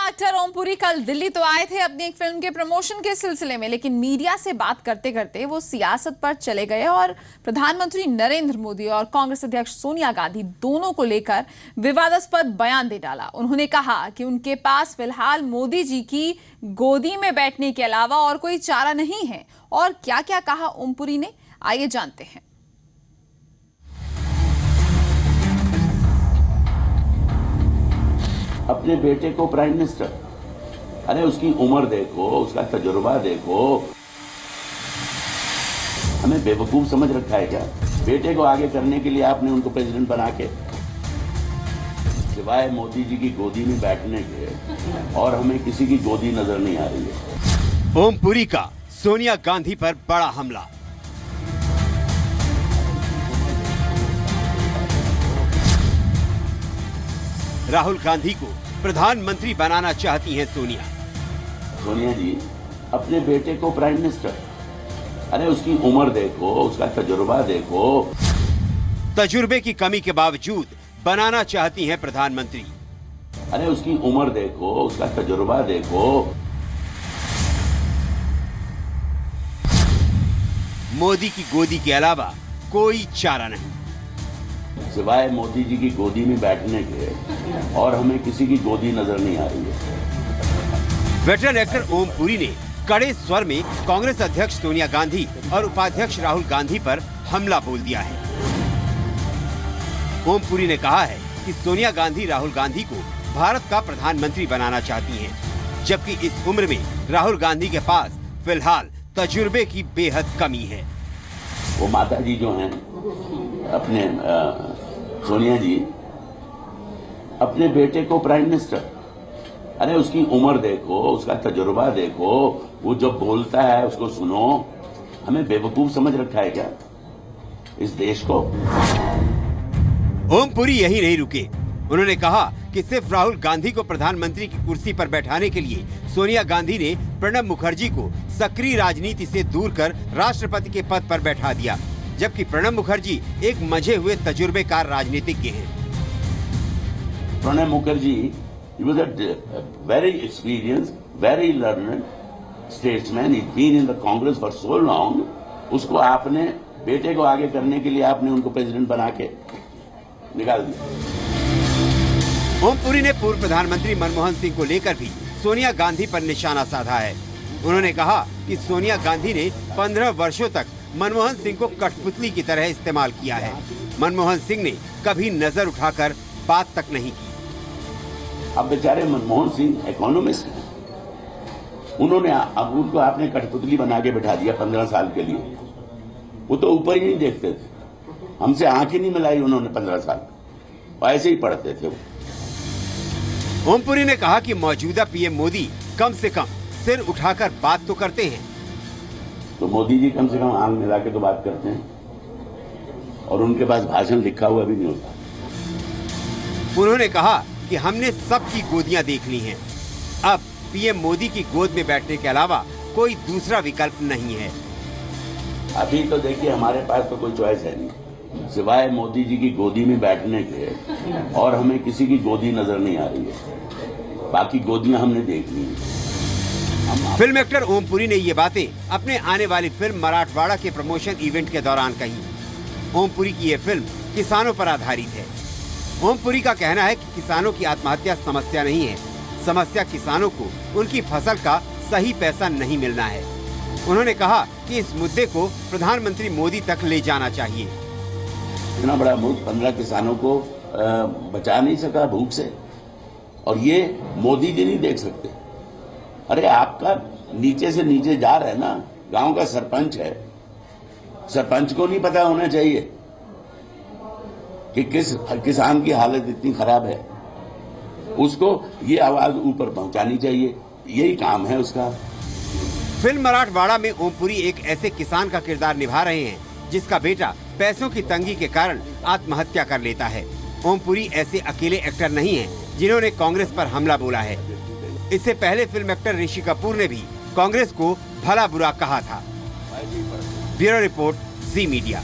Actor Om Puri कल दिल्ली तो आए थे अपनी एक फिल्म के प्रमोशन के सिलसिले में, लेकिन मीडिया से बात करते करते वो सियासत पर चले गए और प्रधानमंत्री नरेंद्र मोदी और कांग्रेस अध्यक्ष सोनिया गांधी दोनों को लेकर विवादास्पद बयान दे डाला। उन्होंने कहा कि उनके पास फिलहाल मोदी जी की गोदी में बैठने के अलावा और कोई चारा नहीं है। और क्या क्या कहा ओम पुरी ने, आइए जानते हैं। अपने बेटे को प्राइम मिनिस्टर, अरे उसकी उम्र देखो, उसका तजुर्बा देखो। हमें बेवकूफ समझ रखा है क्या? बेटे को आगे करने के लिए आपने उनको प्रेसिडेंट बना के, सिवाय मोदी जी की गोदी में बैठने के और हमें किसी की गोदी नजर नहीं आ रही है। ओम पुरी का सोनिया गांधी पर बड़ा हमला। राहुल गांधी को प्रधानमंत्री बनाना चाहती हैं सोनिया। सोनिया जी, अपने बेटे को प्राइम मिनिस्टर, अरे उसकी उम्र देखो, उसका तजुर्बा देखो। तजुर्बे की कमी के बावजूद बनाना चाहती हैं प्रधानमंत्री। अरे उसकी उम्र देखो, उसका तजुर्बा देखो। मोदी की गोदी के अलावा कोई चारा नहीं, सिवाय मोदी जी की गोदी में बैठने के और हमें किसी की गोदी नजर नहीं आ रही है। वेटरन एक्टर ओम पुरी ने कड़े स्वर में कांग्रेस अध्यक्ष सोनिया गांधी और उपाध्यक्ष राहुल गांधी पर हमला बोल दिया है। ओम पुरी ने कहा है कि सोनिया गांधी राहुल गांधी को भारत का प्रधानमंत्री बनाना चाहती हैं, जबकि इस उम्र में राहुल गांधी के पास फिलहाल तजुर्बे की बेहद कमी है। वो माता जी जो हैं, अपने सोनिया जी, अपने बेटे को प्राइम मिनिस्टर, अरे उसकी उम्र देखो, उसका तजुर्बा देखो। वो जब बोलता है उसको सुनो। हमें बेवकूफ समझ रखा है क्या इस देश को? ओम पुरी यही नहीं रुके। उन्होंने कहा कि सिर्फ राहुल गांधी को प्रधानमंत्री की कुर्सी पर बैठाने के लिए सोनिया गांधी ने प्रणब मुखर्जी को सक्रिय राजनीति से दूर कर राष्ट्रपति के पद पर बैठा दिया, जबकि प्रणब मुखर्जी एक मंझे हुए तजुर्बेकार राजनीतिज्ञ हैं। Pranab Mukherjee, he was a very experienced, very learned statesman. He's been in the Congress for so long. उसको आपने बेटे को आगे करने के लिए आपने उनको प्रेसिडेंट बना के निकाल दिया। ओम पुरी ने पूर्व प्रधानमंत्री मनमोहन सिंह को लेकर भी सोनिया गांधी पर निशाना साधा है। उन्होंने कहा कि सोनिया गांधी ने 15 वर्षों तक मनमोहन सिंह को कठपुतली की तरह इस्तेमाल किया है। मनमोहन सिंह ने कभी नजर उठाकर बात तक नहीं की। अब बेचारे मनमोहन सिंह इकोनॉमिस्ट हैं, उन्होंने अब उनको आपने कठपुतली बना के बैठा दिया 15 साल के लिए। वो तो ऊपर ही नहीं देखते थे, हमसे आंख ही नहीं मिलाई उन्होंने 15 साल, ऐसे ही पढ़ते थे वो। ओम पुरी ने कहा कि मौजूदा पीएम मोदी कम से कम सिर उठाकर बात तो करते हैं। तो मोदी जी कम से कम आंख मिला के तो बात करते हैं, और उनके पास भाषण लिखा हुआ भी नहीं होता। उन्होंने कहा कि हमने सबकी गोदियां देख ली हैं, अब पीएम मोदी की गोद में बैठने के अलावा कोई दूसरा विकल्प नहीं है। अभी तो देखिए, हमारे पास तो कोई चॉइस है नहीं, सिवाय मोदी जी की गोदी में बैठने के और हमें किसी की गोदी नजर नहीं आ रही है। बाकी गोदियां हमने देख ली। फिल्म एक्टर ओम पुरी ने ये बातें अपने आने वाली फिल्म मराठवाड़ा के प्रमोशन इवेंट के दौरान कही। ओम पुरी की ये फिल्म किसानों पर आधारित है। ओम पुरी का कहना है कि किसानों की आत्महत्या समस्या नहीं है, समस्या किसानों को उनकी फसल का सही पैसा नहीं मिलना है। उन्होंने कहा कि इस मुद्दे को प्रधानमंत्री मोदी तक ले जाना चाहिए। इतना बड़ा मुल्क 15 किसानों को बचा नहीं सका भूख से, और ये मोदी जी नहीं देख सकते? अरे आपका नीचे से नीचे जा रहा है ना, गांव का सरपंच है, सरपंच को नहीं पता होना चाहिए कि किस किसान की हालत इतनी खराब है? उसको ये आवाज ऊपर पहुंचानी चाहिए, यही काम है उसका। फिल्म मराठवाड़ा में ओम पुरी एक ऐसे किसान का किरदार निभा रहे हैं जिसका बेटा पैसों की तंगी के कारण आत्महत्या कर लेता है। ओम पुरी ऐसे अकेले एक्टर नहीं हैं जिन्होंने कांग्रेस पर हमला बोला है। इससे पहले फिल्म एक्टर ऋषि कपूर ने भी कांग्रेस को भला बुरा कहा था। ब्यूरो रिपोर्ट, जी मीडिया।